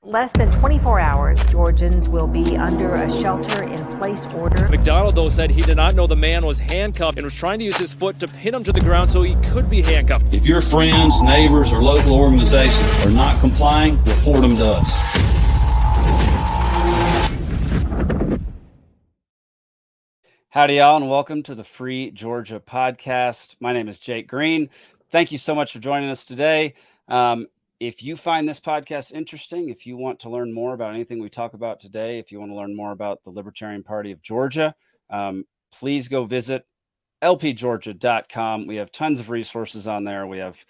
Less than 24 hours, Georgians will be under a shelter-in-place order. McDonald, though, said he did not know the man was handcuffed and was trying to use his foot to pin him to the ground so he could be handcuffed. If your friends, neighbors, or local organizations are not complying, report them to us. Howdy, y'all, and welcome to the Free Georgia podcast. My name is Jake Green. Thank you so much for joining us today. If you find this podcast interesting, if you want to learn more about anything we talk about today, if you want to learn more about the Libertarian Party of Georgia, please go visit lpgeorgia.com. We have tons of resources on there. We have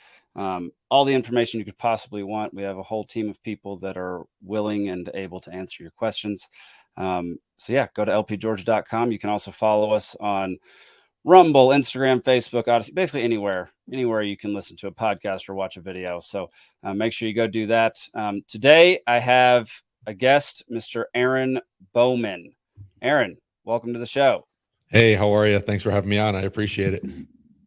all the information you could possibly want. We have a whole team of people that are willing and able to answer your questions. So yeah, go to lpgeorgia.com. You can also follow us on Rumble, Instagram, Facebook, Odyssey, basically anywhere you can listen to a podcast or watch a video. So make sure you go do that. Today I have a guest, Mr. Aaron Bowman. Aaron, welcome to the show. Hey, how are you? Thanks for having me on. I appreciate it.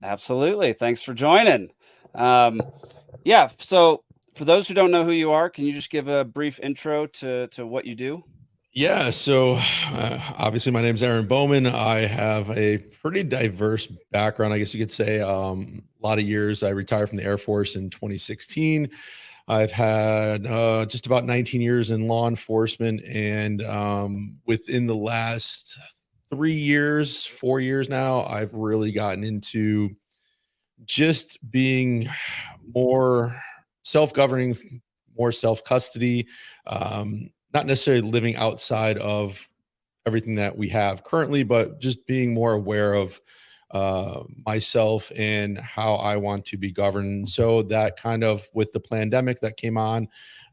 Absolutely. Thanks for joining. Yeah. So for those who don't know who you are, can you just give a brief intro to what you do? Yeah, so obviously my name is Aaron Bowman. I have a pretty diverse background, I guess you could say. A lot of years. I retired from the Air Force in 2016. I've had just about 19 years in law enforcement, and within the last 4 years now, I've really gotten into just being more self-governing, more self-custody, not necessarily living outside of everything that we have currently, but just being more aware of myself and how I want to be governed. So that kind of, with the pandemic that came on,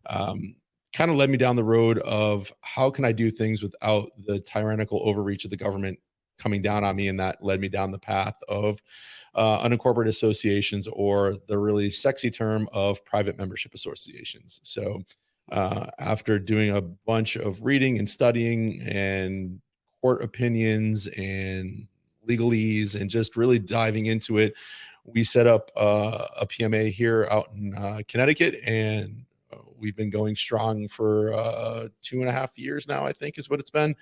kind of led me down the road of how can I do things without the tyrannical overreach of the government coming down on me. And that led me down the path of unincorporated associations, or the really sexy term of private membership associations. So after doing a bunch of reading and studying and court opinions and legalese and just really diving into it, we set up a PMA here out in Connecticut, and we've been going strong for 2.5 years now, I think is what it's been.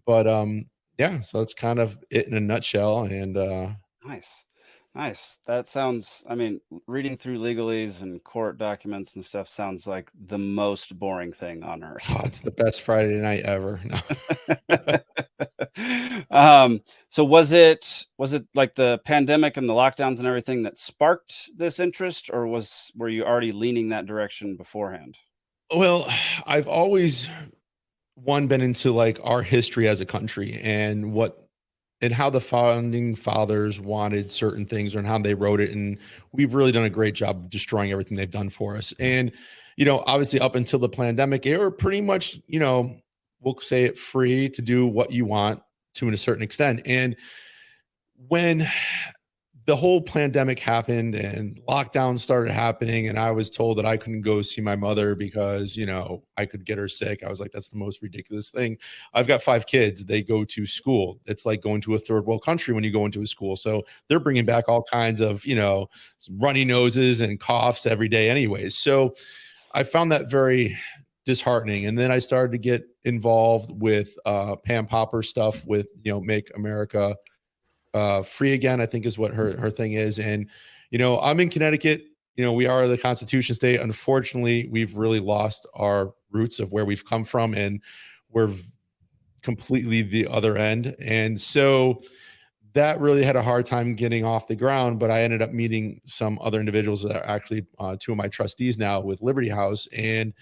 But yeah, so that's kind of it in a nutshell. And Nice. That sounds, I mean, reading through legalese and court documents and stuff sounds like the most boring thing on earth. Oh, it's the best Friday night ever. No. So was it like the pandemic and the lockdowns and everything that sparked this interest, or were you already leaning that direction beforehand? Well, I've always been into like our history as a country and how the founding fathers wanted certain things and how they wrote it. And we've really done a great job of destroying everything they've done for us. And, obviously up until the pandemic, they were pretty much, we'll say it, free to do what you want to a certain extent. And when the whole pandemic happened and lockdown started happening, and I was told that I couldn't go see my mother because, I could get her sick, I was like, that's the most ridiculous thing. I've got 5 kids. They go to school. It's like going to a third world country when you go into a school. So they're bringing back all kinds of, runny noses and coughs every day anyways. So I found that very disheartening. And then I started to get involved with Pam Popper stuff with, Make America Free Again, I think is what her thing is. And, I'm in Connecticut, we are the Constitution state. Unfortunately, we've really lost our roots of where we've come from, and we're completely the other end. And so that really had a hard time getting off the ground, but I ended up meeting some other individuals that are actually 2 of my trustees now with Liberty House. And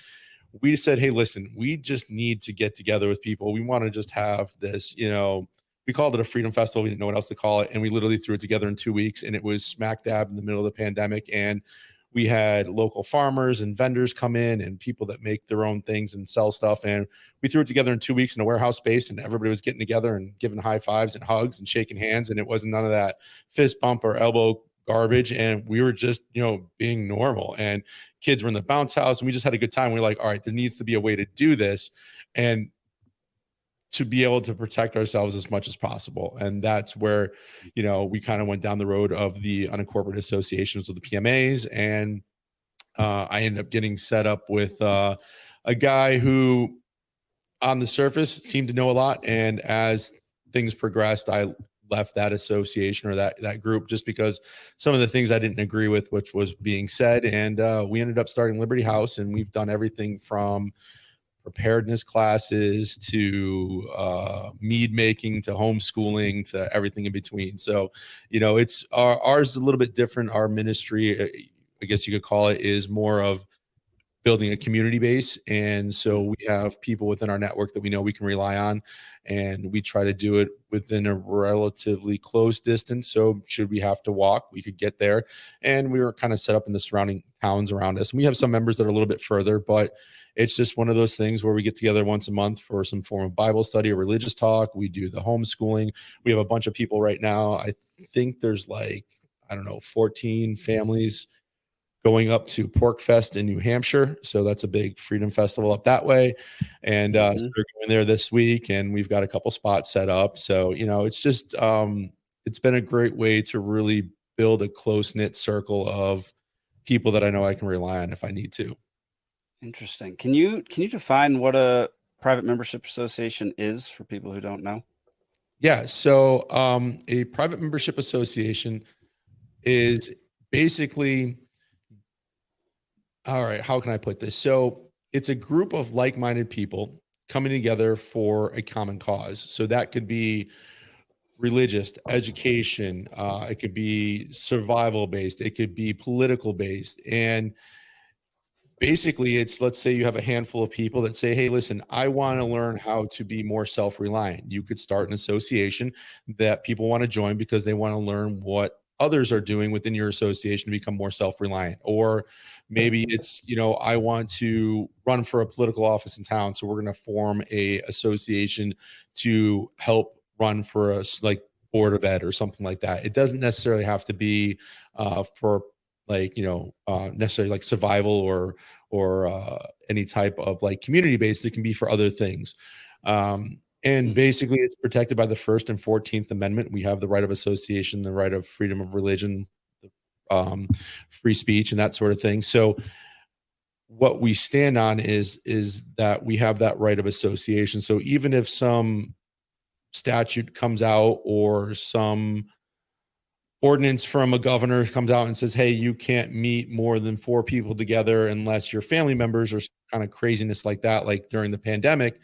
we said, hey, listen, we just need to get together with people. We want to just have this, we called it a freedom festival. We didn't know what else to call it. And we literally threw it together in 2 weeks, and it was smack dab in the middle of the pandemic. And we had local farmers and vendors come in and people that make their own things and sell stuff. And we threw it together in 2 weeks in a warehouse space, and everybody was getting together and giving high fives and hugs and shaking hands. And it wasn't none of that fist bump or elbow garbage. And we were just, being normal, and kids were in the bounce house, and we just had a good time. We were like, all right, there needs to be a way to do this. And to be able to protect ourselves as much as possible. And that's where, we kind of went down the road of the unincorporated associations with the PMAs. And I ended up getting set up with a a guy who on the surface seemed to know a lot. And as things progressed, I left that association or that group just because some of the things I didn't agree with, which was being said. And we ended up starting Liberty House, and we've done everything from preparedness classes to mead making to homeschooling to everything in between. So, it's ours is a little bit different. Our ministry, I guess you could call it, is more of building a community base. And so we have people within our network that we know we can rely on, and we try to do it within a relatively close distance. So should we have to walk, we could get there. And we were kind of set up in the surrounding towns around us. And we have some members that are a little bit further, but it's just one of those things where we get together once a month for some form of Bible study or religious talk. We do the homeschooling. We have a bunch of people right now. I think there's 14 families going up to Pork Fest in New Hampshire. So that's a big freedom festival up that way. And so they're going there this week, and we've got a couple spots set up. So, it's just, it's been a great way to really build a close-knit circle of people that I know I can rely on if I need to. Interesting. Can you define what a private membership association is for people who don't know? Yeah. So a private membership association is basically, all right, how can I put this? So it's a group of like-minded people coming together for a common cause. So that could be religious, education, it could be survival based, it could be political based. And basically, it's, let's say you have a handful of people that say, hey, listen, I want to learn how to be more self-reliant. You could start an association that people want to join because they want to learn what others are doing within your association to become more self-reliant. Or maybe it's, I want to run for a political office in town, so we're going to form a association to help run for a board of ed or something like that. It doesn't necessarily have to be for necessarily like survival or any type of like community based. It can be for other things. And basically it's protected by the First and 14th Amendment. We have the right of association, the right of freedom of religion, free speech, and that sort of thing. So what we stand on is that we have that right of association. So even if some statute comes out or some ordinance from a governor comes out and says, hey, you can't meet more than 4 people together unless you're family members, or kind of craziness like that, like during the pandemic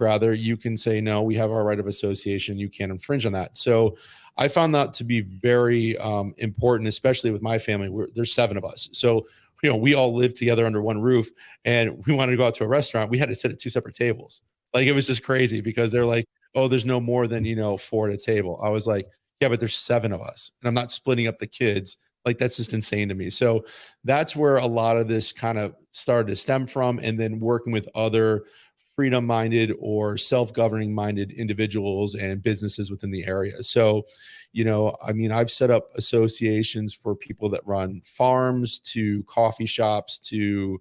rather, you can say, no, we have our right of association. You can't infringe on that. So I found that to be very important, especially with my family. There's 7 of us. So, we all live together under one roof, and we wanted to go out to a restaurant. We had to sit at 2 separate tables. Like, it was just crazy because they're like, oh, there's no more than, 4 at a table. I was like, yeah, but there's 7 of us, and I'm not splitting up the kids. Like, that's just insane to me. So that's where a lot of this kind of started to stem from. And then working with other freedom-minded or self-governing minded individuals and businesses within the area. So, I've set up associations for people that run farms to coffee shops to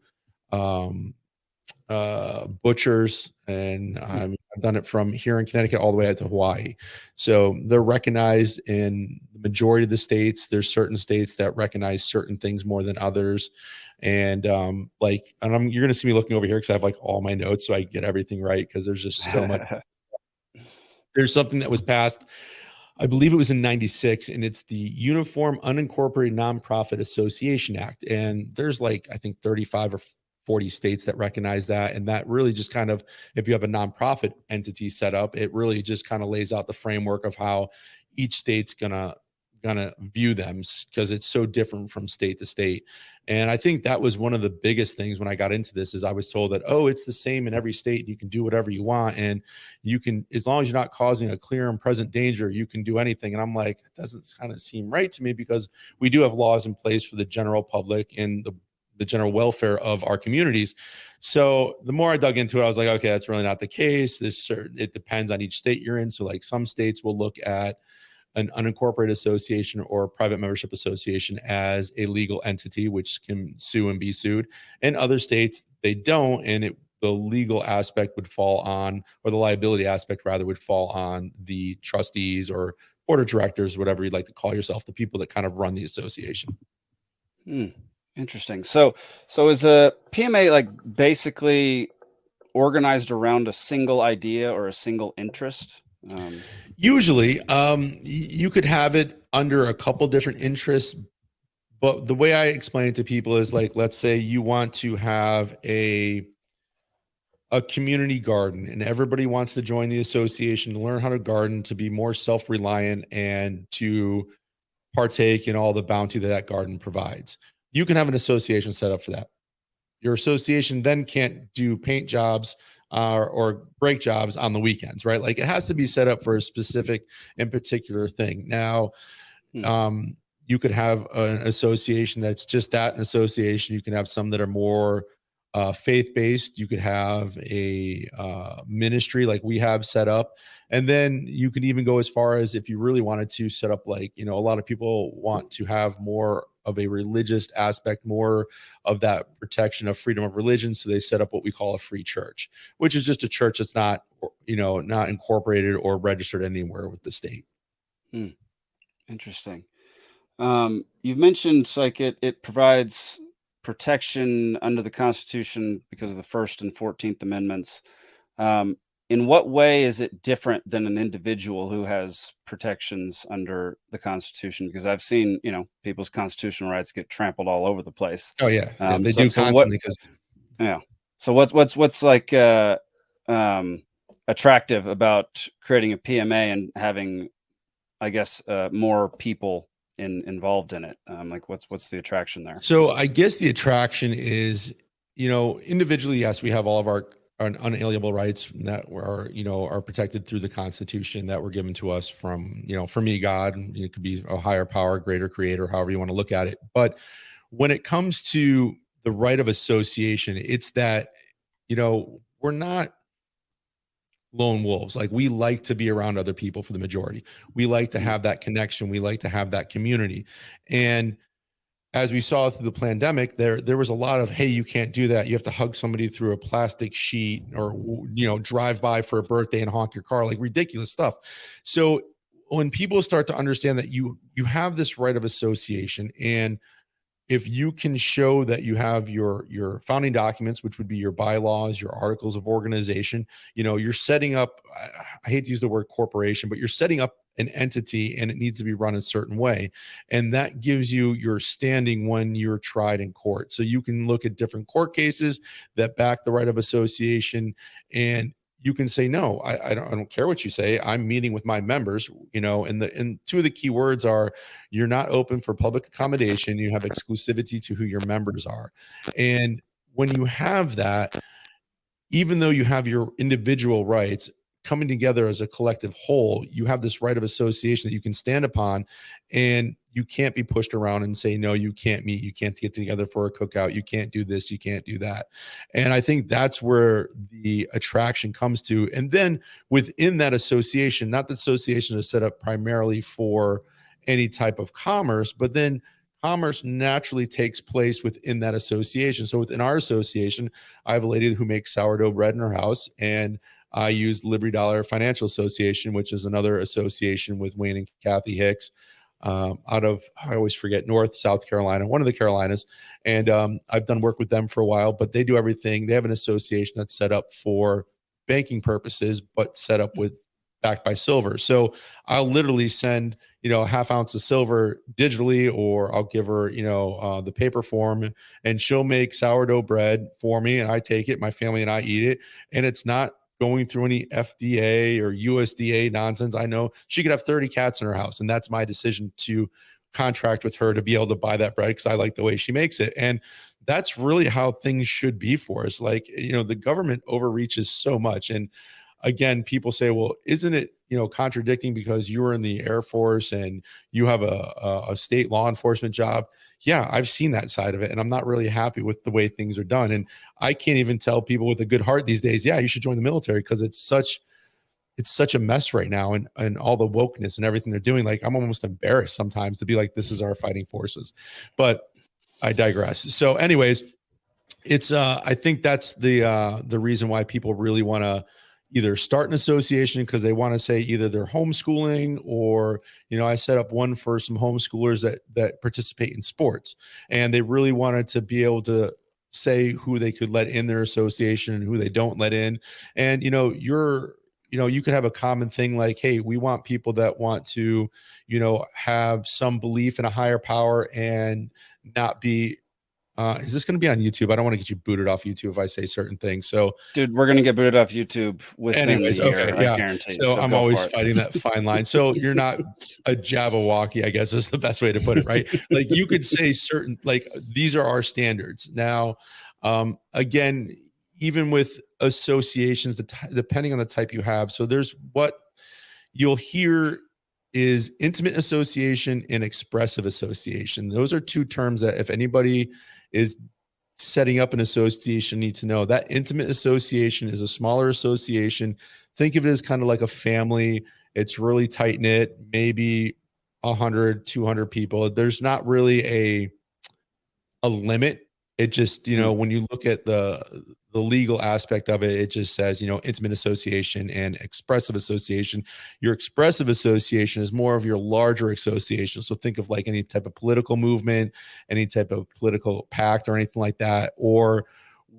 butchers, and I've done it from here in Connecticut all the way out to Hawaii. So they're recognized in the majority of the states. There's certain states that recognize certain things more than others. And you're going to see me looking over here because I have like all my notes so I get everything right, because there's just so much. There's something that was passed, I believe it was in 96, and it's the Uniform Unincorporated Nonprofit Association Act. And there's I think 35 or 40 states that recognize that. And that really just kind of, if you have a nonprofit entity set up, it really just kind of lays out the framework of how each state's gonna view them, because it's so different from state to state. And I think that was one of the biggest things when I got into this, is I was told that, oh, it's the same in every state. You can do whatever you want. And you can, as long as you're not causing a clear and present danger, you can do anything. And I'm like, it doesn't kind of seem right to me, because we do have laws in place for the general public and the general welfare of our communities. So the more I dug into it, I was like, okay, that's really not the case. It depends on each state you're in. So like some states will look at an unincorporated association or a private membership association as a legal entity, which can sue and be sued. And other states, they don't. And the legal aspect would fall on, or the liability aspect rather, would fall on the trustees or board of directors, whatever you'd like to call yourself, the people that kind of run the association. Interesting. So is a PMA like basically organized around a single idea or a single interest? Usually, you could have it under a couple different interests, but the way I explain it to people is like, let's say you want to have a community garden and everybody wants to join the association to learn how to garden, to be more self-reliant, and to partake in all the bounty that that garden provides. You can have an association set up for that. Your association then can't do paint jobs or brake jobs on the weekends, right? Like it has to be set up for a specific and particular thing. Now, you could have an association that's just that, an association. You can have some that are more faith-based. You could have a ministry like we have set up. And then you could even go as far as, if you really wanted to set up, like, a lot of people want to have more of a religious aspect, more of that protection of freedom of religion. So they set up what we call a free church, which is just a church that's not, not incorporated or registered anywhere with the state. Interesting. You've mentioned like it provides protection under the Constitution because of the First and 14th Amendments. In what way is it different than an individual who has protections under the Constitution? Because I've seen, people's constitutional rights get trampled all over the place. Oh yeah, they do constantly. So what's like attractive about creating a PMA and having, I guess, more people involved in it? Like what's the attraction there? So I guess the attraction is, individually, yes, we have all of our unalienable rights that are protected through the Constitution that were given to us from, for me, God. It could be a higher power, greater creator, however you want to look at it. But when it comes to the right of association, it's that, we're not lone wolves. Like, we like to be around other people for the majority. We like to have that connection. We like to have that community. And as we saw through the pandemic, there was a lot of, hey, you can't do that. You have to hug somebody through a plastic sheet, or, drive by for a birthday and honk your car, like ridiculous stuff. So when people start to understand that you have this right of association, and if you can show that you have your founding documents, which would be your bylaws, your articles of organization, you're setting up, I hate to use the word corporation, but you're setting up an entity, and it needs to be run a certain way. And that gives you your standing when you're tried in court. So you can look at different court cases that back the right of association, and you can say, no, I don't care what you say. I'm meeting with my members, and two of the key words are, you're not open for public accommodation. You have exclusivity to who your members are. And when you have that, even though you have your individual rights, coming together as a collective whole, you have this right of association that you can stand upon, and you can't be pushed around and say, no, you can't meet, you can't get together for a cookout, you can't do this, you can't do that. And I think that's where the attraction comes to. And then within that association, not that association is set up primarily for any type of commerce, but then commerce naturally takes place within that association. So within our association, I have a lady who makes sourdough bread in her house, and I use Liberty Dollar Financial Association, which is another association with Wayne and Kathy Hicks, out of, I always forget, South Carolina, one of the Carolinas. And I've done work with them for a while, but they do everything. They have an association that's set up for banking purposes, but set up with backed by silver. So I'll literally send, a half ounce of silver digitally, or I'll give her, the paper form, and she'll make sourdough bread for me. And I take it, my family and I eat it. And it's not going through any FDA or USDA nonsense. I know she could have 30 cats in her house, and that's my decision to contract with her to be able to buy that bread, because I like the way she makes it. And that's really how things should be for us. Like, the government overreaches so much. And again, people say, well, isn't it, contradicting because you were in the Air Force and you have a state law enforcement job? Yeah, I've seen that side of it, and I'm not really happy with the way things are done. And I can't even tell people with a good heart these days, yeah, you should join the military, because it's such a mess right now, and all the wokeness and everything they're doing. Like, I'm almost embarrassed sometimes to be like, this is our fighting forces. But I digress. So anyways, it's I think that's the reason why people really want to either start an association because they want to say either they're homeschooling, or, I set up one for some homeschoolers that participate in sports, and they really wanted to be able to say who they could let in their association and who they don't let in. And, you could have a common thing like, hey, we want people that want to, have some belief in a higher power and not be, is this going to be on YouTube? I don't want to get you booted off YouTube if I say certain things. So, dude, we're going to get booted off YouTube within the year. Okay, yeah. I guarantee. So I'm always fighting that fine line. So you're not a Jabberwocky, I guess is the best way to put it, right? Like you could say certain, like these are our standards. Now, again, even with associations, depending on the type you have. So there's what you'll hear is intimate association and expressive association. Those are two terms that if anybody is setting up an association need to know. That intimate association is a smaller association. Think of it as kind of like a family. It's really tight knit, maybe 100, 200 people. There's not really a limit. It just, when you look at the legal aspect of it, it just says, intimate association and expressive association. Your expressive association is more of your larger association. So think of like any type of political movement, any type of political pact or anything like that, or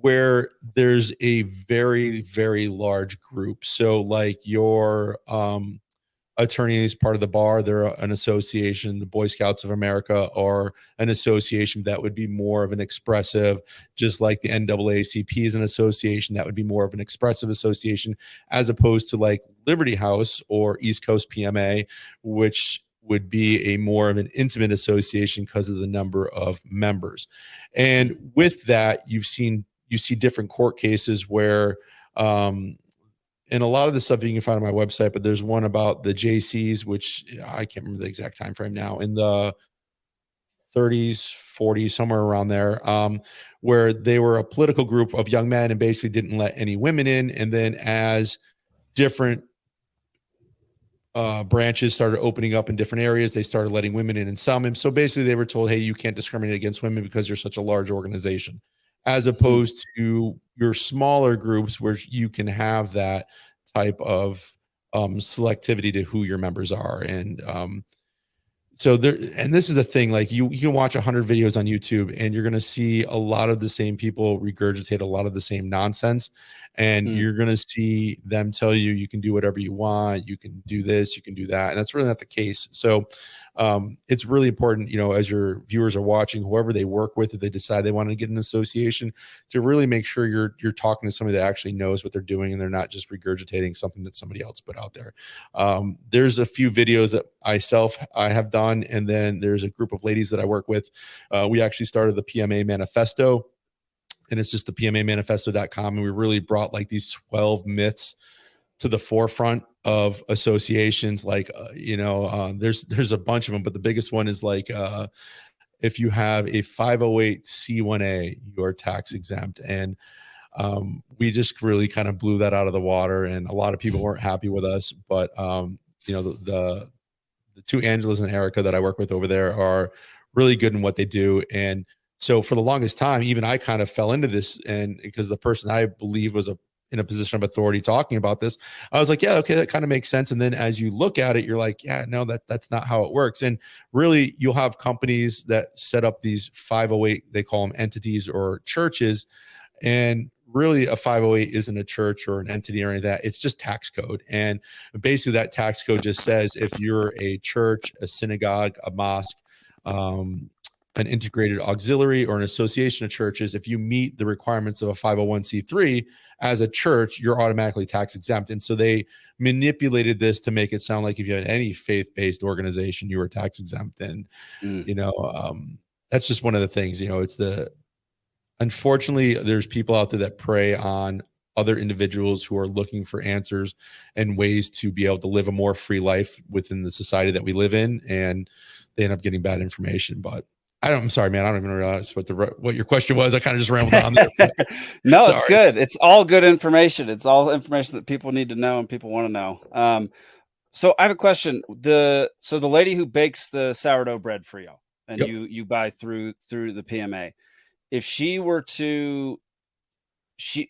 where there's a very, very large group. So like your attorney is part of the bar, they're an association. The Boy Scouts of America are an association that would be more of an expressive, just like the NAACP is an association that would be more of an expressive association, as opposed to like Liberty House or East Coast PMA, which would be a more of an intimate association because of the number of members. And with that, you see different court cases where and a lot of the stuff you can find on my website, but there's one about the JCs, which I can't remember the exact time frame now, in the 30s, 40s, somewhere around there, where they were a political group of young men and basically didn't let any women in. And then as different branches started opening up in different areas, they started letting women in some. And so basically they were told, hey, you can't discriminate against women because you're such a large organization, as opposed to your smaller groups where you can have that type of selectivity to who your members are. And so there, and this is the thing, like you can watch 100 videos on YouTube and you're going to see a lot of the same people regurgitate a lot of the same nonsense. And you're going to see them tell you, you can do whatever you want. You can do this, you can do that. And that's really not the case. So it's really important, as your viewers are watching, whoever they work with, if they decide they want to get an association, to really make sure you're talking to somebody that actually knows what they're doing and they're not just regurgitating something that somebody else put out there. There's a few videos that I have done, and then there's a group of ladies that I work with. We actually started the PMA Manifesto, and it's just the PMAmanifesto.com, and we really brought like these 12 myths to the forefront of associations. Like, there's a bunch of them, but the biggest one is like, if you have a 508c1a, you are tax exempt. And we just really kind of blew that out of the water, and a lot of people weren't happy with us. But, the two Angelas and Erica that I work with over there are really good in what they do. And so for the longest time, even I kind of fell into this, and because the person I believe was in a position of authority talking about this, I was like, yeah, okay, that kind of makes sense. And then as you look at it, you're like, yeah, no, that's not how it works. And really, you'll have companies that set up these 508, they call them entities or churches. And really a 508 isn't a church or an entity or any of that. It's just tax code. And basically that tax code just says if you're a church, a synagogue, a mosque, an integrated auxiliary, or an association of churches, if you meet the requirements of a 501c3 as a church, you're automatically tax exempt. And so they manipulated this to make it sound like if you had any faith-based organization, you were tax exempt. And, that's just one of the things, unfortunately, there's people out there that prey on other individuals who are looking for answers and ways to be able to live a more free life within the society that we live in. And they end up getting bad information. But I'm sorry, man. I don't even realize what your question was. I kind of just rambled on there. No, sorry. It's good. It's all good information. It's all information that people need to know and people want to know. So I have a question. So the lady who bakes the sourdough bread for you, and you buy through the PMA, if she were to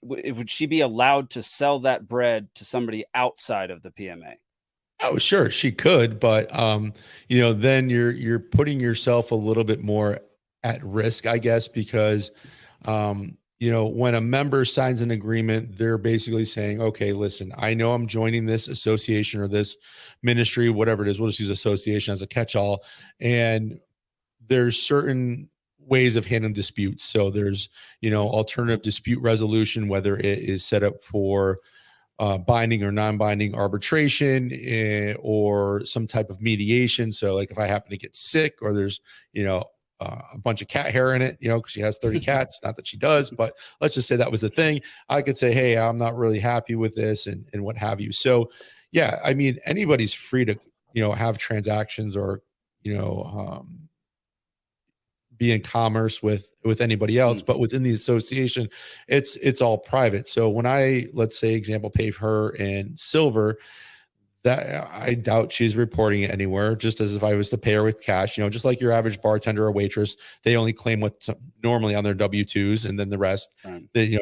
would she be allowed to sell that bread to somebody outside of the PMA? Oh, sure, she could, but then you're putting yourself a little bit more at risk, I guess, because when a member signs an agreement, they're basically saying, okay, listen, I know I'm joining this association or this ministry, whatever it is. We'll just use association as a catch-all. And there's certain ways of handling disputes. So there's, alternative dispute resolution, whether it is set up for binding or non-binding arbitration or some type of mediation. So like if I happen to get sick or there's, a bunch of cat hair in it, because she has 30 cats, not that she does, but let's just say that was the thing. I could say, hey, I'm not really happy with this and what have you. So yeah, I mean, anybody's free to, have transactions or, be in commerce with anybody else, but within the association, it's all private. So when I, let's say, example, pay her in silver, that I doubt she's reporting it anywhere, just as if I was to pay her with cash, just like your average bartender or waitress, they only claim what's normally on their W-2s, and then the rest,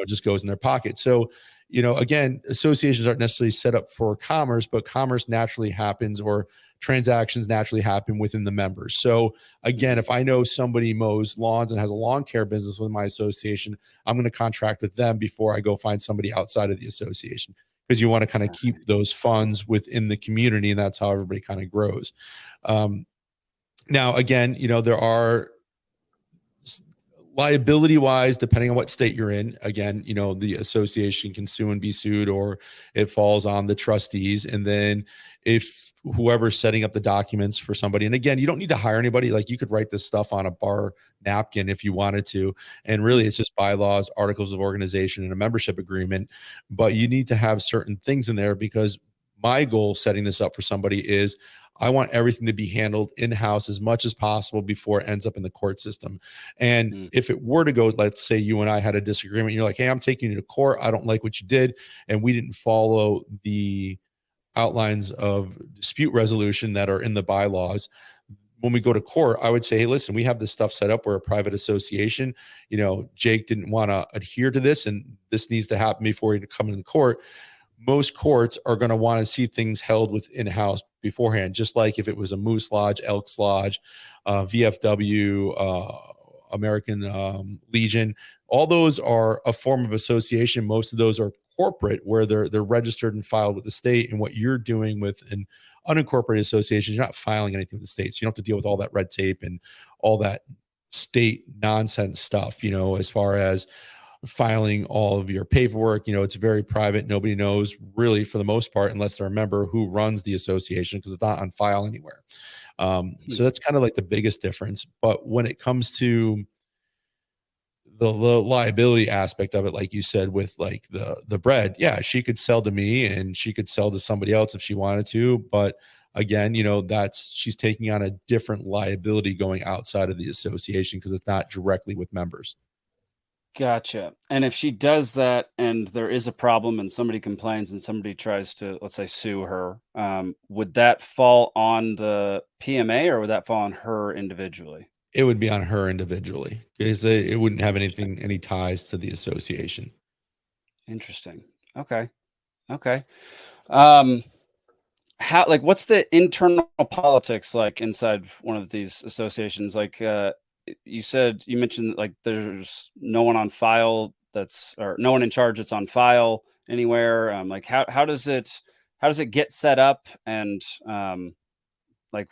just goes in their pocket. So, again, associations aren't necessarily set up for commerce, but commerce naturally happens, or transactions naturally happen within the members. So again, if I know somebody mows lawns and has a lawn care business with my association, I'm going to contract with them before I go find somebody outside of the association, because you want to kind of keep those funds within the community, and that's how everybody kind of grows. Now, again, there are liability wise, depending on what state you're in, again, the association can sue and be sued, or it falls on the trustees. And then if whoever's setting up the documents for somebody, and again, you don't need to hire anybody. Like, you could write this stuff on a bar napkin if you wanted to. And really, it's just bylaws, articles of organization, and a membership agreement. But you need to have certain things in there, because my goal setting this up for somebody is I want everything to be handled in-house as much as possible before it ends up in the court system. And if it were to go, let's say you and I had a disagreement, you're like, hey, I'm taking you to court, I don't like what you did, and we didn't follow the outlines of dispute resolution that are in the bylaws. When we go to court, I would say, hey, listen, we have this stuff set up. We're a private association. Jake didn't want to adhere to this, and this needs to happen before he come into court. Most courts are going to want to see things held within house beforehand, just like if it was a Moose Lodge, Elks Lodge, VFW, American Legion. All those are a form of association. Most of those are corporate, where they're registered and filed with the state. And what you're doing with an unincorporated association, you're not filing anything with the state. So you don't have to deal with all that red tape and all that state nonsense stuff, as far as filing all of your paperwork. It's very private. Nobody knows really, for the most part, unless they're a member, who runs the association, because it's not on file anywhere. So that's kind of like the biggest difference. But when it comes to the liability aspect of it, like you said, with like the bread, yeah, she could sell to me and she could sell to somebody else if she wanted to. But again, she's taking on a different liability going outside of the association, because it's not directly with members. Gotcha. And if she does that and there is a problem and somebody complains and somebody tries to, let's say, sue her, would that fall on the PMA, or would that fall on her individually? It would be on her individually, because it wouldn't have any ties to the association. Interesting. Okay. What's the internal politics like inside one of these associations? Like, you mentioned like there's no one on file or no one in charge that's on file anywhere. Like how does it get set up? And like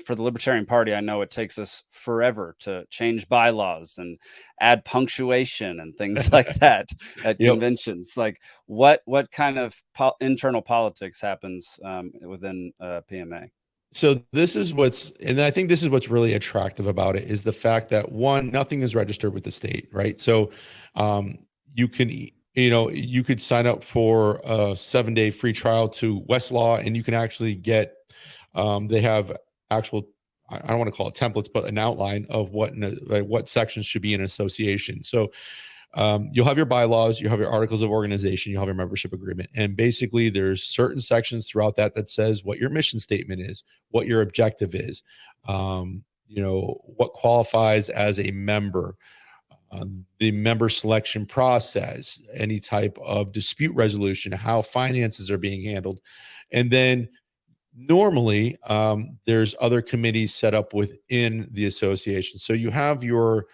for the Libertarian Party, I know it takes us forever to change bylaws and add punctuation and things like that at conventions. Like what kind of internal politics happens within PMA? So this is I think this is what's really attractive about it, is the fact that, one, nothing is registered with the state, right? So you could sign up for a 7-day free trial to Westlaw, and you can actually get, they have actual, I don't want to call it templates, but an outline of what sections should be in an association. So you'll have your bylaws, you have your articles of organization, you have your membership agreement. And basically there's certain sections throughout that says what your mission statement is, what your objective is, what qualifies as a member, the member selection process, any type of dispute resolution, how finances are being handled. And then normally there's other committees set up within the association. So you have your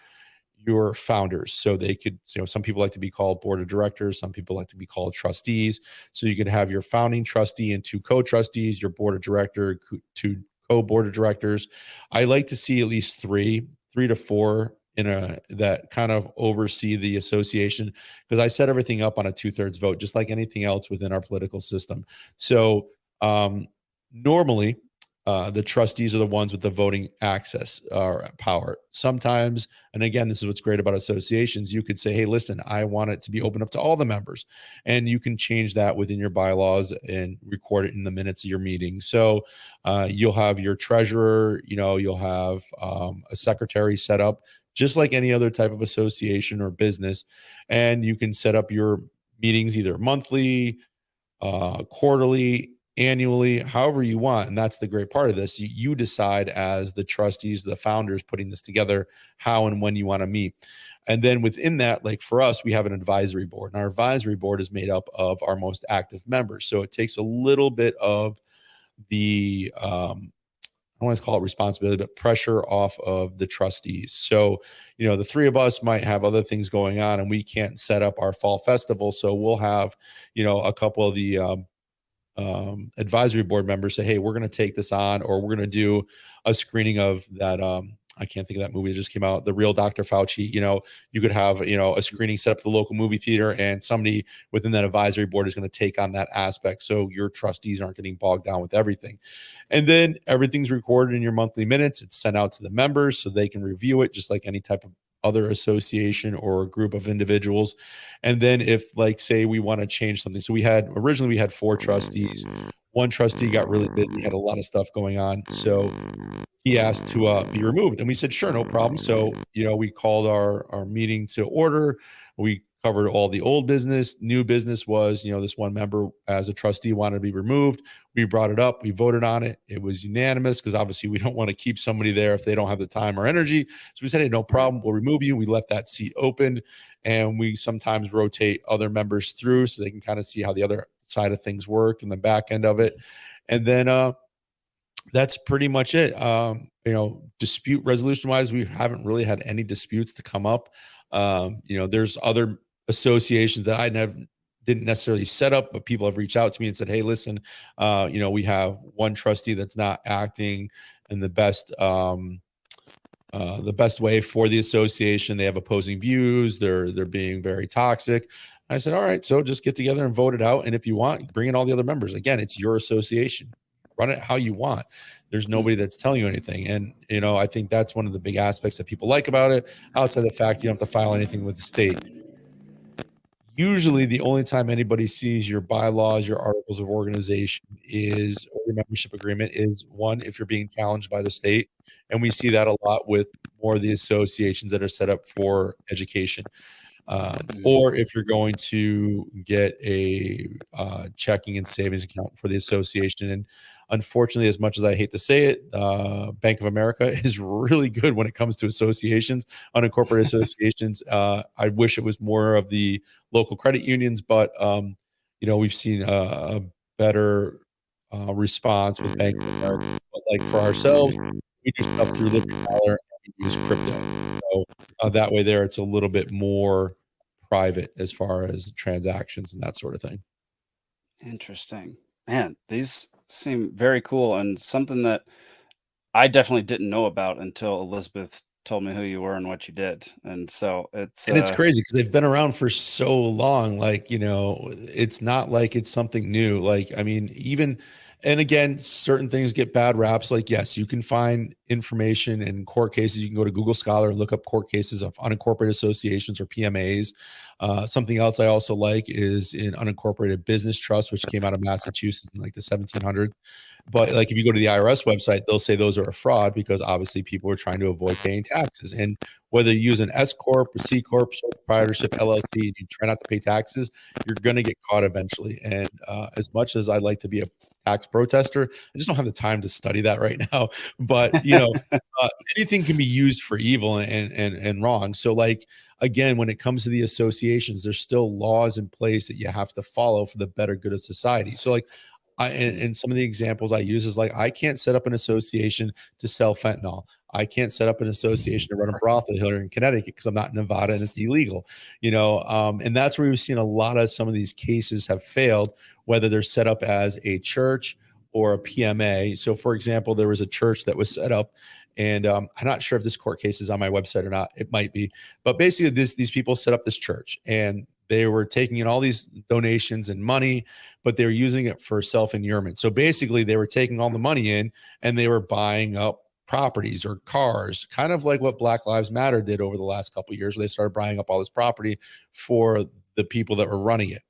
founders. So they could, some people like to be called board of directors. Some people like to be called trustees. So you could have your founding trustee and 2 co-trustees, your board of director, 2 co-board of directors. I like to see at least 3 to 4 that kind of oversee the association, because I set everything up on a 2/3 vote, just like anything else within our political system. So normally, the trustees are the ones with the voting access or power. Sometimes, and again, this is what's great about associations, you could say, hey, listen, I want it to be open up to all the members. And you can change that within your bylaws and record it in the minutes of your meeting. So you'll have your treasurer, you'll have a secretary set up, just like any other type of association or business. And you can set up your meetings either monthly, quarterly, annually, however you want. And that's the great part of this. You decide as the trustees, the founders putting this together, how and when you want to meet. And then within that, like for us, we have an advisory board, and our advisory board is made up of our most active members. So it takes a little bit of the, I don't want to call it responsibility, but pressure off of the trustees. So, the 3 of us might have other things going on and we can't set up our fall festival. So we'll have, a couple of the, advisory board members say, hey, we're going to take this on, or we're going to do a screening of that. I can't think of that movie that just came out, The Real Dr. Fauci. You could have, a screening set up at the local movie theater, and somebody within that advisory board is going to take on that aspect. So your trustees aren't getting bogged down with everything. And then everything's recorded in your monthly minutes. It's sent out to the members so they can review it, just like any type of other association or a group of individuals. And then if, like, say we want to change something. So originally we had 4 trustees. 1 trustee got really busy, had a lot of stuff going on. So he asked to be removed. And we said, sure, no problem. So, we called our meeting to order. We covered all the old business. New business was, this one member as a trustee wanted to be removed. We brought it up. We voted on it. It was unanimous, because obviously we don't want to keep somebody there if they don't have the time or energy. So we said, hey, no problem. We'll remove you. We left that seat open, and we sometimes rotate other members through so they can kind of see how the other side of things work and the back end of it. And then that's pretty much it. Dispute resolution wise, we haven't really had any disputes to come up. There's other associations that I didn't necessarily set up, but people have reached out to me and said, hey, listen, we have one trustee that's not acting in the best way for the association. They have opposing views. They're being very toxic. I said, all right, so just get together and vote it out. And if you want, bring in all the other members. Again, it's your association. Run it how you want. There's nobody that's telling you anything. And, I think that's one of the big aspects that people like about it, outside the fact you don't have to file anything with the state. Usually the only time anybody sees your bylaws, your articles of organization or your membership agreement is, one, if you're being challenged by the state. And we see that a lot with more of the associations that are set up for education. Or if you're going to get a checking and savings account for the association. And unfortunately, as much as I hate to say it, Bank of America is really good when it comes to associations, unincorporated associations. I wish it was more of the local credit unions, but we've seen a better response with Bank of America. But like for ourselves, we do stuff through Libertarian and we use crypto. So that way there, it's a little bit more private as far as transactions and that sort of thing. Interesting. Man, these seem very cool, and something that I definitely didn't know about until Elizabeth told me who you were and what you did. And so it's crazy because they've been around for so long. Like, it's not like it's something new. Like, I mean, and again, certain things get bad raps. Like, yes, you can find information in court cases. You can go to Google Scholar and look up court cases of unincorporated associations or PMAs. Something else I also like is in unincorporated business trust, which came out of Massachusetts in like the 1700s. But like, if you go to the IRS website, they'll say those are a fraud because obviously people are trying to avoid paying taxes. And whether you use an S corp, a C corp, sole proprietorship, LLC, and you try not to pay taxes, you're going to get caught eventually. And as much as I like to be a tax protester. I just don't have the time to study that right now. But anything can be used for evil and wrong. So like, again, when it comes to the associations, there's still laws in place that you have to follow for the better good of society. So like, and some of the examples I use is like, I can't set up an association to sell fentanyl. I can't set up an association to run a brothel here in Connecticut because I'm not in Nevada and it's illegal, and that's where we've seen a lot of some of these cases have failed, whether they're set up as a church or a PMA. So for example, there was a church that was set up, and I'm not sure if this court case is on my website or not. It might be, but basically these people set up this church, and they were taking in all these donations and money, but they were using it for self-inurement. So basically they were taking all the money in and they were buying up properties or cars, kind of like what Black Lives Matter did over the last couple of years, where they started buying up all this property for the people that were running it.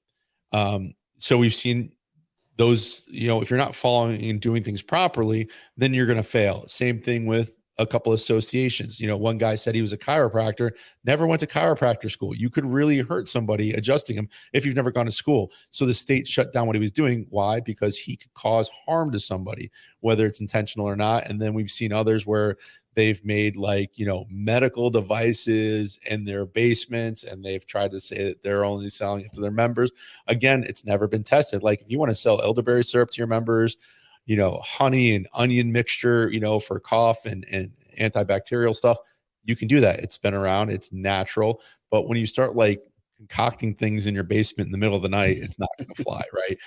So we've seen those, if you're not following and doing things properly, then you're going to fail. Same thing with a couple associations. One guy said he was a chiropractor, never went to chiropractor school. You could really hurt somebody adjusting him if you've never gone to school. So the state shut down what he was doing. Why? Because he could cause harm to somebody, whether it's intentional or not. And then we've seen others where they've made medical devices in their basements, and they've tried to say that they're only selling it to their members. Again, it's never been tested. Like if you want to sell elderberry syrup to your members, honey and onion mixture, for cough and antibacterial stuff, you can do that. It's been around, it's natural. But when you start concocting things in your basement in the middle of the night, it's not going to fly, right?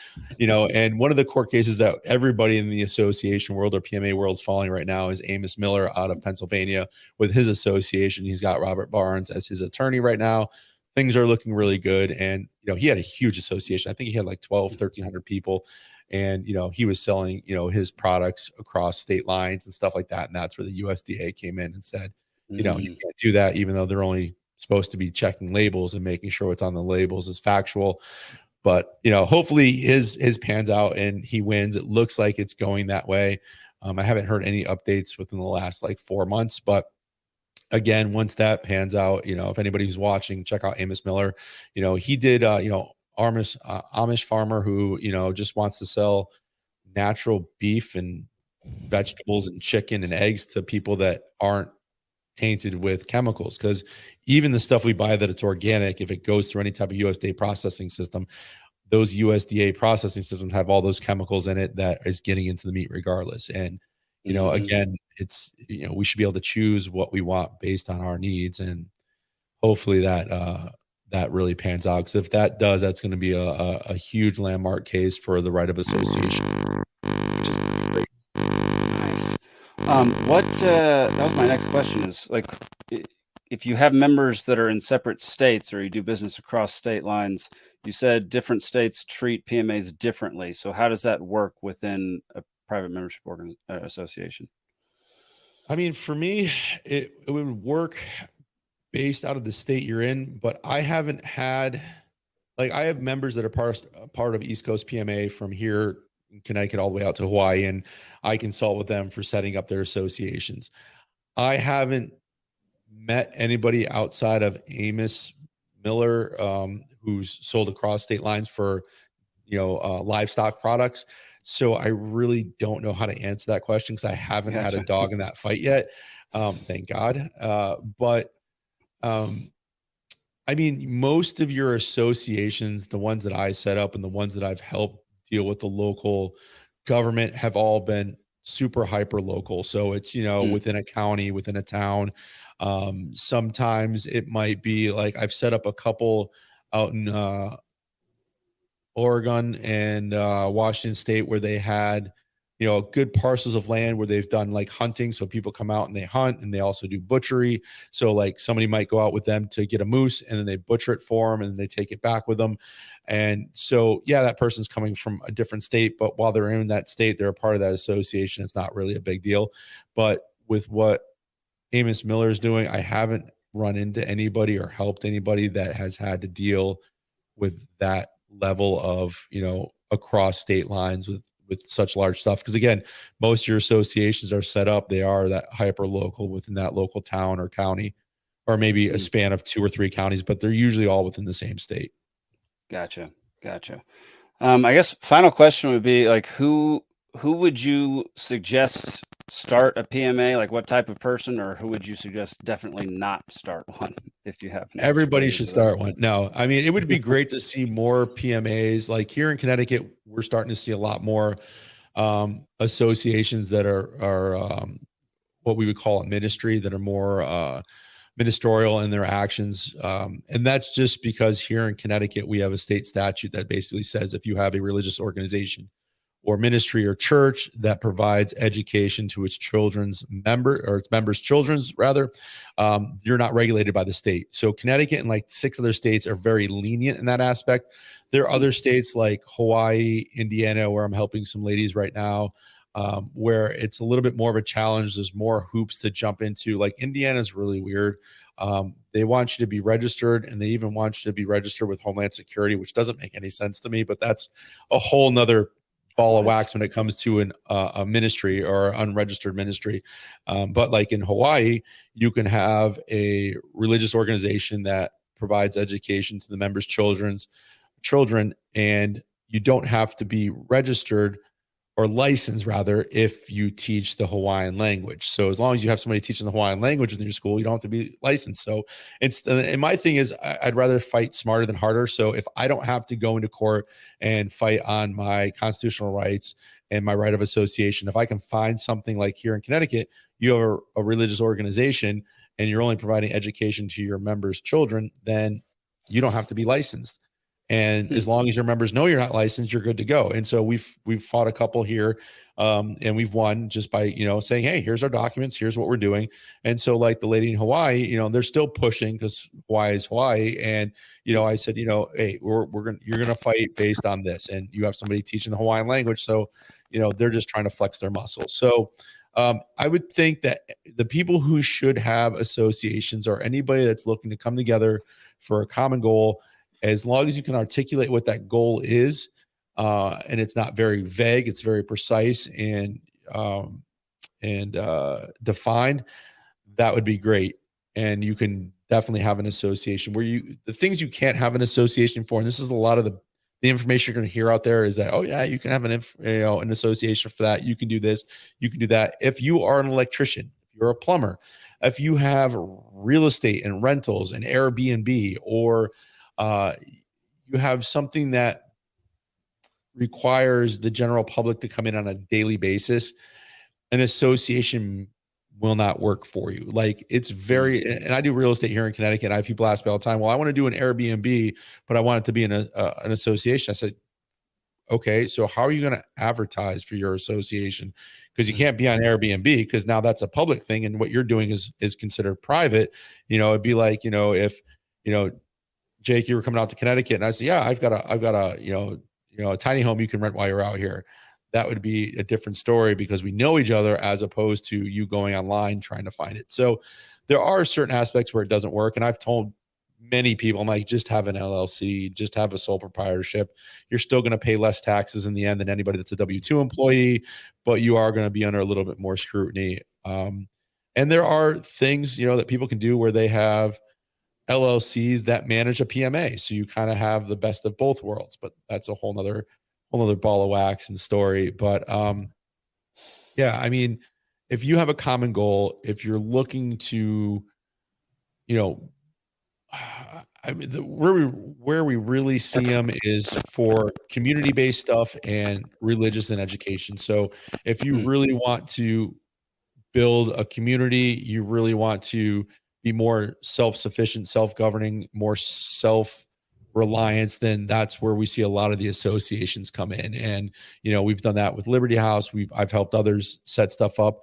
And one of the court cases that everybody in the association world or PMA world is following right now is Amos Miller out of Pennsylvania with his association. He's got Robert Barnes as his attorney right now. Things are looking really good. And, he had a huge association. I think he had 1,300 people. And, he was selling, his products across state lines and stuff like that. And that's where the USDA came in and said, you can't do that, even though they're only supposed to be checking labels and making sure what's on the labels is factual. But, hopefully his pans out and he wins. It looks like it's going that way. I haven't heard any updates within the last 4 months, but again, once that pans out, if anybody who's watching, check out Amos Miller. He did, Amish farmer who, just wants to sell natural beef and vegetables and chicken and eggs to people that aren't tainted with chemicals. Because even the stuff we buy that it's organic, if it goes through any type of USDA processing system, those USDA processing systems have all those chemicals in it that is getting into the meat regardless. And, again, it's, we should be able to choose what we want based on our needs. And hopefully that really pans out. Because if that does, that's going to be a huge landmark case for the right of association. Which is great. Nice. That was my next question is if you have members that are in separate states or you do business across state lines, you said different states treat PMAs differently. So how does that work within a private membership association? I mean, for me, it would work based out of the state you're in, but I haven't had, I have members that are part of East Coast PMA from here in Connecticut all the way out to Hawaii, and I consult with them for setting up their associations. I haven't met anybody outside of Amos Miller who's sold across state lines for, livestock products. So I really don't know how to answer that question because I haven't had a dog in that fight yet. Thank God. But I mean, most of your associations, the ones that I set up and the ones that I've helped deal with the local government have all been super hyper local. So it's, within a county, within a town. Sometimes it might be I've set up a couple out in Oregon and Washington State where they had, good parcels of land where they've done hunting. So people come out and they hunt, and they also do butchery. So somebody might go out with them to get a moose, and then they butcher it for them, and they take it back with them. And so, yeah, that person's coming from a different state, but while they're in that state, they're a part of that association. It's not really a big deal. But with what Amos Miller is doing, I haven't run into anybody or helped anybody that has had to deal with that level of, across state lines with such large stuff. Because again, most of your associations are set up, they are that hyper local within that local town or county, or maybe a span of 2 or 3 counties, but they're usually all within the same state. Gotcha. I guess final question would be like, who would you suggest start a PMA? Like, what type of person, or who would you suggest definitely not start one if you have an answer Everybody related should to that? start one. No, I mean, it would be great to see more PMAs. Like here in Connecticut, we're starting to see a lot more associations that are what we would call a ministry, that are more ministerial in their actions. And that's just because here in Connecticut, we have a state statute that basically says if you have a religious organization or ministry or church that provides education to its children's member or its members' children's rather, you're not regulated by the state. So Connecticut and like 6 other states are very lenient in that aspect. There are other states like Hawaii, Indiana, where I'm helping some ladies right now, where it's a little bit more of a challenge. There's more hoops to jump into. Like Indiana is really weird. They want you to be registered, and they even want you to be registered with Homeland Security, which doesn't make any sense to me, but that's a whole nother ball of wax when it comes to a ministry or unregistered ministry. But like in Hawaii, you can have a religious organization that provides education to the members' children, and you don't have to be registered or licensed rather if you teach the Hawaiian language. So as long as you have somebody teaching the Hawaiian language in your school, you don't have to be licensed. So it's, and my thing is I'd rather fight smarter than harder. So if I don't have to go into court and fight on my constitutional rights and my right of association, if I can find something like here in Connecticut, you have a religious organization and you're only providing education to your members' children, then you don't have to be licensed. And as long as your members know you're not licensed, you're good to go. And so we've fought a couple here, and we've won just by, saying, hey, here's our documents, here's what we're doing. And so like the lady in Hawaii, they're still pushing because Hawaii is Hawaii. And, I said, hey, you're going to fight based on this. And you have somebody teaching the Hawaiian language. So, they're just trying to flex their muscles. So I would think that the people who should have associations are anybody that's looking to come together for a common goal. As long as you can articulate what that goal is, and it's not very vague, it's very precise and defined, that would be great. And you can definitely have an association where the things you can't have an association for, and this is a lot of the information you're going to hear out there is that, oh yeah, you can have an association for that. You can do this, you can do that. If you are an electrician, if you're a plumber, if you have real estate and rentals and Airbnb, or you have something that requires the general public to come in on a daily basis, an association will not work for you. Like it's very, and I do real estate here in Connecticut. I have people ask me all the time, well, I want to do an Airbnb, but I want it to be an association. I said, okay, so how are you going to advertise for your association? Because you can't be on Airbnb because now that's a public thing. And what you're doing is considered private. It'd be like, if, Jake, you were coming out to Connecticut, and I said, yeah, I've got a a tiny home you can rent while you're out here. That would be a different story because we know each other as opposed to you going online trying to find it. So there are certain aspects where it doesn't work. And I've told many people, I'm like, just have an LLC, just have a sole proprietorship. You're still going to pay less taxes in the end than anybody that's a W-2 employee, but you are going to be under a little bit more scrutiny. And there are things, that people can do where they have LLCs that manage a PMA. So you kind of have the best of both worlds, but that's a whole nother ball of wax and story. But yeah, I mean, if you have a common goal, if you're looking to, I mean, where we really see them is for community-based stuff and religious and education. So if you really want to build a community, you really want to be more self-sufficient, self-governing, more self-reliance, then that's where we see a lot of the associations come in. And, we've done that with Liberty House. I've helped others set stuff up.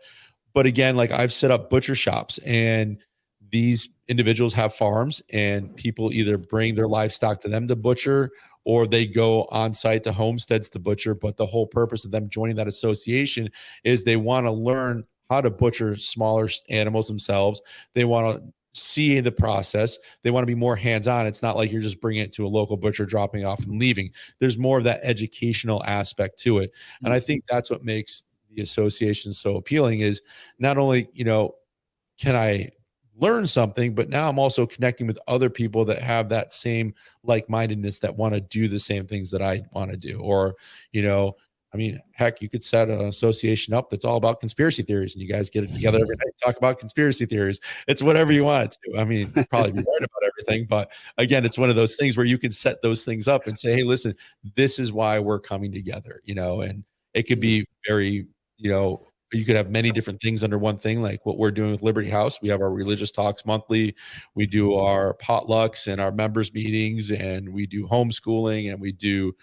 But again, like I've set up butcher shops, and these individuals have farms, and people either bring their livestock to them to butcher, or they go on site to homesteads to butcher. But the whole purpose of them joining that association is they want to learn how to butcher smaller animals themselves. They want to see the process. They want to be more hands-on. It's not like you're just bringing it to a local butcher, dropping off and leaving. There's more of that educational aspect to it. And I think that's what makes the association so appealing is not only, can I learn something, but now I'm also connecting with other people that have that same like-mindedness, that want to do the same things that I want to do. Or, you know, I mean, heck, you could set an association up that's all about conspiracy theories, and you guys get it together every night, talk about conspiracy theories. It's whatever you want it to. I mean, probably be right about everything, but again, it's one of those things where you can set those things up and say, hey, listen, this is why we're coming together, you know. And it could be very, you know, you could have many different things under one thing, like what we're doing with Liberty House. We have our religious talks monthly. We do our potlucks and our members meetings, and we do homeschooling, and we do,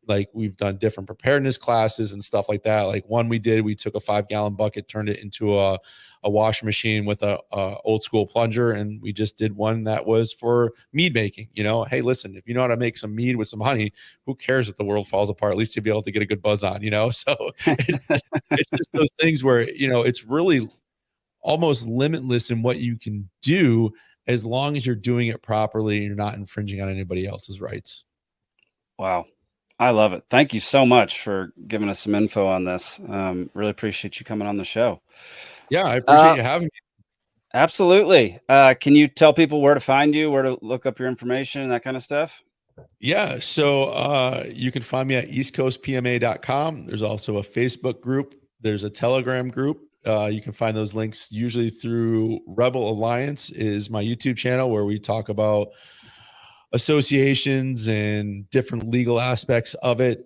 like, we've done different preparedness classes and stuff like that. Like one we did, we took a 5-gallon bucket, turned it into a washing machine with a old school plunger. And we just did one that was for mead making. You know, hey, listen, if you know how to make some mead with some honey, who cares if the world falls apart? At least you'll be able to get a good buzz on, you know? So it's just those things where, you know, it's really almost limitless in what you can do, as long as you're doing it properly and you're not infringing on anybody else's rights. Wow. I love it. Thank you so much for giving us some info on this. Really appreciate you coming on the show. Yeah, I appreciate you having me. Absolutely. Can you tell people where to find you, where to look up your information and that kind of stuff? Yeah. So you can find me at eastcoastpma.com. There's also a Facebook group. There's a Telegram group. You can find those links usually through Rebel Alliance, is my YouTube channel, where we talk about associations and different legal aspects of it.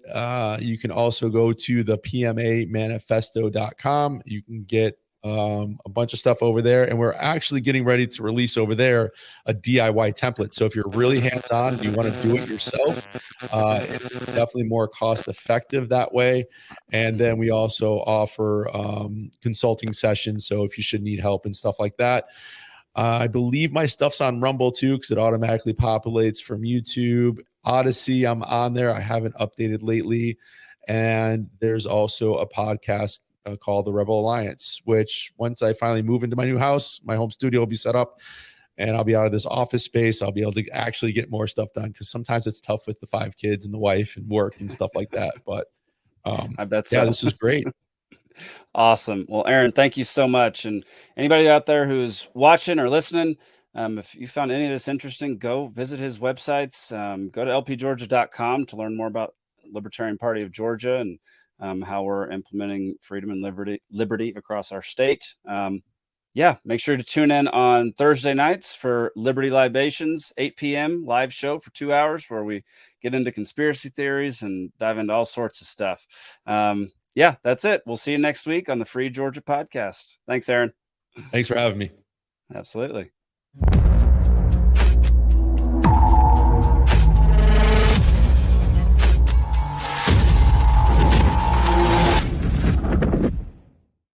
You can also go to the pmamanifesto.com. You can get a bunch of stuff over there, and we're actually getting ready to release over there a DIY template. So if you're really hands-on and you want to do it yourself, it's definitely more cost effective that way. And then we also offer consulting sessions, so if you should need help and stuff like that. I believe my stuff's on Rumble too, because it automatically populates from YouTube. Odyssey, I'm on there. I haven't updated lately. And there's also a podcast called The Rebel Alliance, which once I finally move into my new house, my home studio will be set up, and I'll be out of this office space. I'll be able to actually get more stuff done, because sometimes it's tough with the 5 kids and the wife and work and stuff like that. But I bet so. Yeah, this is great. Awesome. Well, Aaron, thank you so much. And anybody out there who's watching or listening, if you found any of this interesting, go visit his websites. Go to lpgeorgia.com to learn more about Libertarian Party of Georgia and how we're implementing freedom and liberty across our state. Yeah, make sure to tune in on Thursday nights for Liberty Libations, 8 p.m. live show for 2 hours, where we get into conspiracy theories and dive into all sorts of stuff. Yeah, that's it. We'll see you next week on the Free Georgia podcast. Thanks, Aaron. Thanks for having me. Absolutely.